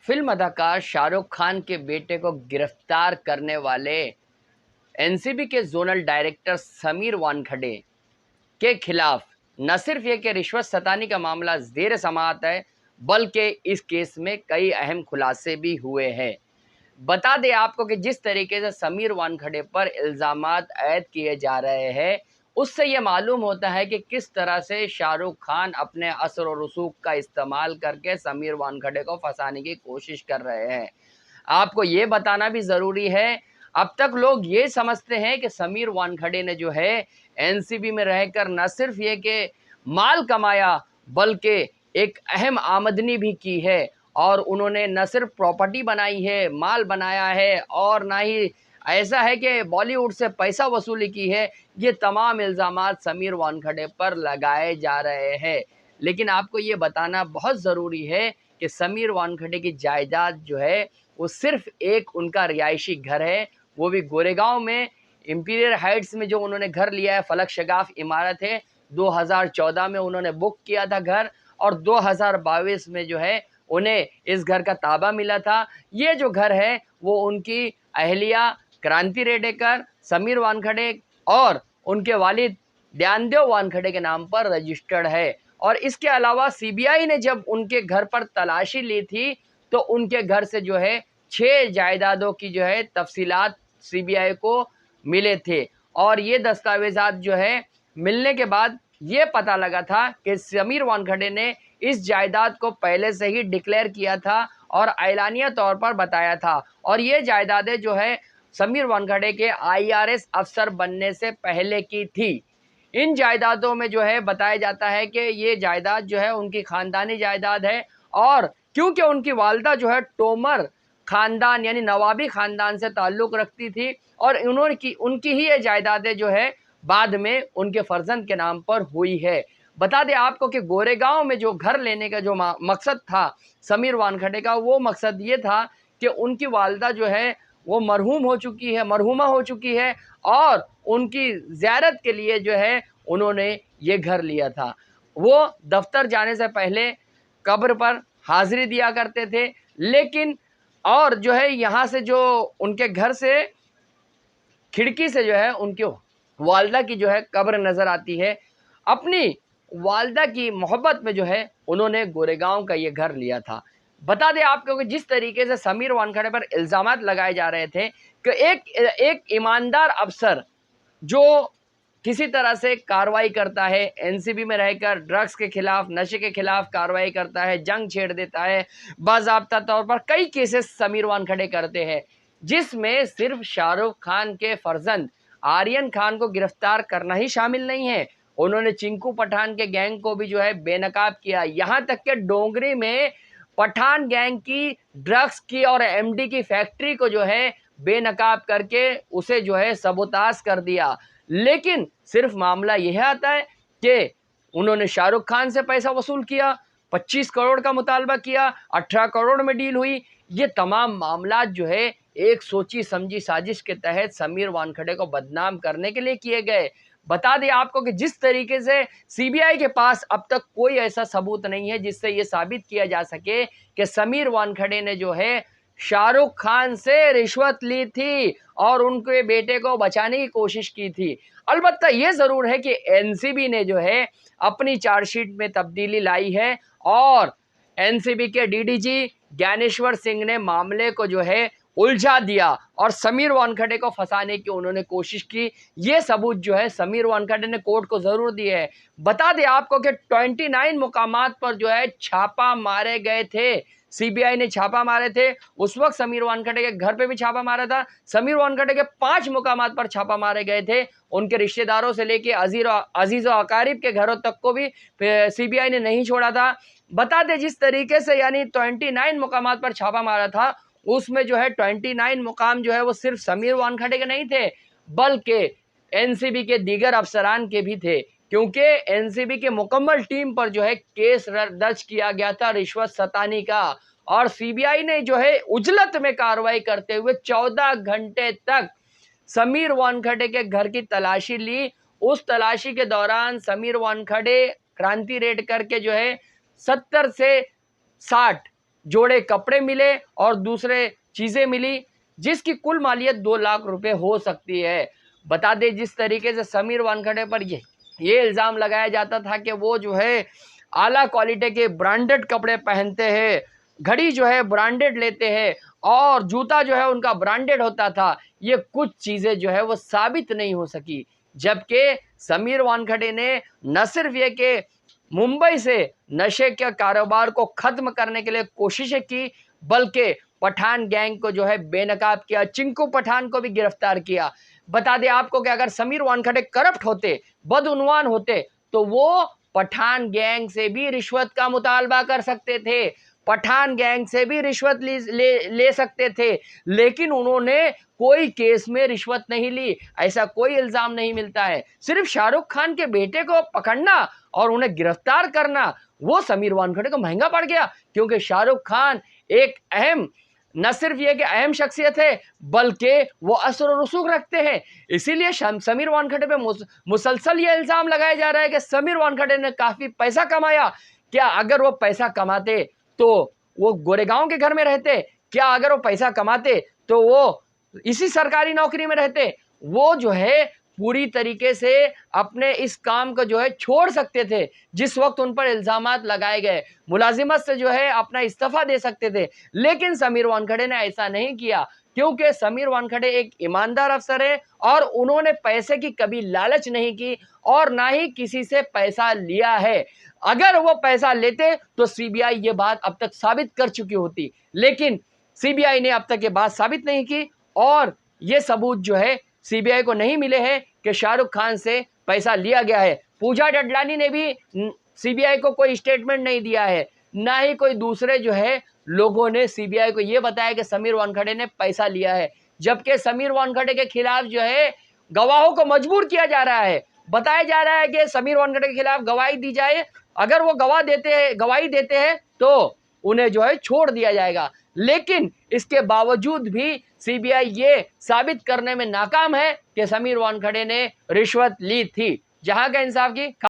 Film अदाकार शाहरुख खान के बेटे को गिरफ्तार करने वाले एनसीबी के जोनल डायरेक्टर समीर वानखडे के खिलाफ न सिर्फ ये कि रिश्वत सतानी का मामला ज़ेर समाअत है, बल्कि इस केस में कई अहम खुलासे भी हुए हैं। बता दें आपको कि जिस तरीके से समीर वानखडे पर इल्ज़ामात आयद किए जा रहे हैं, उससे ये मालूम होता है कि किस तरह से शाहरुख खान अपने असर और रसूख का इस्तेमाल करके समीर वानखडे को फंसाने की कोशिश कर रहे हैं। आपको ये बताना भी ज़रूरी है, अब तक लोग ये समझते हैं कि समीर वानखडे ने जो है एनसीबी में रहकर न सिर्फ ये कि माल कमाया, बल्कि एक अहम आमदनी भी की है और उन्होंने न सिर्फ प्रॉपर्टी बनाई है, माल बनाया है और ना ही ऐसा है कि बॉलीवुड से पैसा वसूली की है। ये तमाम इल्ज़ामात समीर वानखडे पर लगाए जा रहे हैं। लेकिन आपको ये बताना बहुत ज़रूरी है कि समीर वानखडे की जायदाद जो है वो सिर्फ एक उनका रिहायशी घर है, वो भी गोरेगांव में इंपीरियल हाइट्स में जो उन्होंने घर लिया है, फलक शगाफ इमारत है। 2014 में उन्होंने बुक किया था घर और 2022 में जो है उन्हें इस घर का ताबा मिला था। ये जो घर है वो उनकी अहलिया क्रांति रेडेकर, समीर वानखडे और उनके वालिद ध्यानदेव वानखडे के नाम पर रजिस्टर्ड है। और इसके अलावा सीबीआई ने जब उनके घर पर तलाशी ली थी तो उनके घर से जो है 6 जायदादों की जो है तफसीलात सीबीआई को मिले थे और ये दस्तावेजात जो है मिलने के बाद ये पता लगा था कि समीर वानखडे ने इस जायदाद को पहले से ही डिक्लेयर किया था और ऐलानिया तौर पर बताया था और ये जायदादें जो है समीर वानखडे के आईआरएस अफसर बनने से पहले की थी। इन जायदादों में जो है बताया जाता है कि ये जायदाद जो है उनकी खानदानी जायदाद है और क्योंकि उनकी वालदा जो है तोमर खानदान यानी नवाबी खानदान से ताल्लुक़ रखती थी और उनकी ही ये जायदादें जो है बाद में उनके फर्जंद के नाम पर हुई है। बता दें आपको कि गोरेगांव में जो घर लेने का जो मकसद था समीर वानखडे का, वो मकसद ये था कि उनकी वालदा जो है वो मरहूमा हो चुकी है और उनकी ज़ियारत के लिए जो है उन्होंने ये घर लिया था। वो दफ्तर जाने से पहले कब्र पर हाज़िरी दिया करते थे, लेकिन और जो है यहाँ से जो उनके घर से खिड़की से जो है उनकी वालदा की जो है कब्र नज़र आती है। अपनी वालदा की मोहब्बत में जो है उन्होंने गोरेगांव का ये घर लिया था। बता दें आपको कि जिस तरीके से समीर वानखडे पर इल्ज़ामात लगाए जा रहे थे कि एक ईमानदार अफसर जो किसी तरह से कार्रवाई करता है, एनसीबी में रहकर ड्रग्स के खिलाफ, नशे के खिलाफ कार्रवाई करता है, जंग छेड़ देता है, बाज़ाब्ता तौर पर कई केसेस समीर वानखडे करते हैं, जिसमें सिर्फ शाहरुख खान के फर्जंद आर्यन खान को गिरफ्तार करना ही शामिल नहीं है। उन्होंने चिंकू पठान के गैंग को भी जो है बेनकाब किया। यहाँ तक कि डोंगरी में पठान गैंग की ड्रग्स की और एमडी की फैक्ट्री को जो है बेनकाब करके उसे जो है सबोताज कर दिया। लेकिन सिर्फ मामला यह आता है कि उन्होंने शाहरुख खान से पैसा वसूल किया, 25 करोड़ का मुतालबा किया, 18 करोड़ में डील हुई। ये तमाम मामला जो है एक सोची समझी साजिश के तहत समीर वानखडे को बदनाम करने के लिए किए गए। बता दें आपको कि जिस तरीके से सीबीआई के पास अब तक कोई ऐसा सबूत नहीं है जिससे ये साबित किया जा सके कि समीर वानखडे ने जो है शाहरुख खान से रिश्वत ली थी और उनके बेटे को बचाने की कोशिश की थी। अलबत्ता ये ज़रूर है कि एनसीबी ने जो है अपनी चार्जशीट में तब्दीली लाई है और एनसीबी के डीडीजी ज्ञानेश्वर सिंह ने मामले को जो है उलझा दिया और समीर वानखडे को फंसाने की उन्होंने कोशिश की। ये सबूत जो है समीर वानखडे ने कोर्ट को ज़रूर दिए है। बता दें आपको कि 29 मुकामात पर जो है छापा मारे गए थे, सीबीआई ने छापा मारे थे। उस वक्त समीर वानखडे के घर पे भी छापा मारा था। समीर वानखडे के 5 मुकामात पर छापा मारे गए थे। उनके रिश्तेदारों से लेके अजीज़ और अकारिब के घरों तक को भी सीबीआई ने नहीं छोड़ा था। बता दें जिस तरीके से यानी 29 मुकामात पर छापा मारा था, उसमें जो है 29 मुकाम जो है वो सिर्फ समीर वानखडे के नहीं थे, बल्कि एनसीबी के दीगर अफसरान के भी थे, क्योंकि एनसीबी के मुकम्मल टीम पर जो है केस दर्ज किया गया था रिश्वत सतानी का। और सीबीआई ने जो है उजलत में कार्रवाई करते हुए 14 घंटे तक समीर वानखडे के घर की तलाशी ली। उस तलाशी के दौरान समीर वानखडे क्रांति रेड करके जो है 70 से 60 जोड़े कपड़े मिले और दूसरे चीजें मिली, जिसकी कुल मालियत 2 लाख रुपए हो सकती है। बता दें, जिस तरीके से समीर वानखेड़े पर ये इल्जाम लगाया जाता था कि वो जो है आला क्वालिटी के ब्रांडेड कपड़े पहनते हैं, घड़ी जो है ब्रांडेड लेते हैं और जूता जो है उनका ब्रांडेड होता था, ये कुछ चीजें जो है वो साबित नहीं हो सकी। जबकि समीर वानखेड़े ने न सिर्फ ये कि मुंबई से नशे के कारोबार को खत्म करने के लिए कोशिशें की, बल्कि पठान गैंग को जो है बेनकाब किया, चिंकू पठान को भी गिरफ्तार किया। बता दें आपको कि अगर समीर वानखेड़े करप्ट होते, बदउनवान होते, तो वो पठान गैंग से भी रिश्वत का मुतालबा कर सकते थे, पठान गैंग से भी रिश्वत ले सकते थे, लेकिन उन्होंने कोई केस में रिश्वत नहीं ली, ऐसा कोई इल्जाम नहीं मिलता है। सिर्फ शाहरुख खान के बेटे को पकड़ना और उन्हें गिरफ्तार करना, वो समीर वानखेड़े को महंगा पड़ गया, क्योंकि शाहरुख खान एक अहम, न सिर्फ ये कि अहम शख्सियत है, बल्कि वो असर और रसूख रखते हैं। इसीलिए समीर वानखेड़े पे मुसलसल ये इल्जाम लगाया जा रहा है कि समीर वानखेड़े ने काफी पैसा कमाया। क्या अगर वो पैसा कमाते तो वो गोरेगांव के घर में रहते? क्या अगर वो पैसा कमाते तो वो इसी सरकारी नौकरी में रहते? वो जो है पूरी तरीके से अपने इस काम को जो है छोड़ सकते थे। जिस वक्त उन पर इल्जामात लगाए गए, मुलाजिमत से जो है अपना इस्तीफा दे सकते थे, लेकिन समीर वानखेड़े ने ऐसा नहीं किया, क्योंकि समीर वानखेड़े एक ईमानदार अफसर है और उन्होंने पैसे की कभी लालच नहीं की और ना ही किसी से पैसा लिया है। अगर वो पैसा लेते तो सीबीआई ये बात अब तक साबित कर चुकी होती, लेकिन सीबीआई ने अब तक ये बात साबित नहीं की और ये सबूत जो है सीबीआई को नहीं मिले हैं कि शाहरुख खान से पैसा लिया गया है। पूजा डडलानी ने भी सीबीआई को कोई स्टेटमेंट नहीं दिया है, ना ही कोई दूसरे जो है लोगों ने सीबीआई को यह बताया कि समीर वानखेड़े ने पैसा लिया है, जबकि समीर वानखेड़े के खिलाफ जो है गवाहों को मजबूर किया जा रहा है। बताया जा रहा है कि समीर वानखेड़े के खिलाफ गवाही दी जाए, अगर वो गवाही देते हैं तो उन्हें जो है छोड़ दिया जाएगा, लेकिन इसके बावजूद भी सीबीआई ये साबित करने में नाकाम है कि समीर वानखेड़े ने रिश्वत ली थी। जहां का इंसाफ की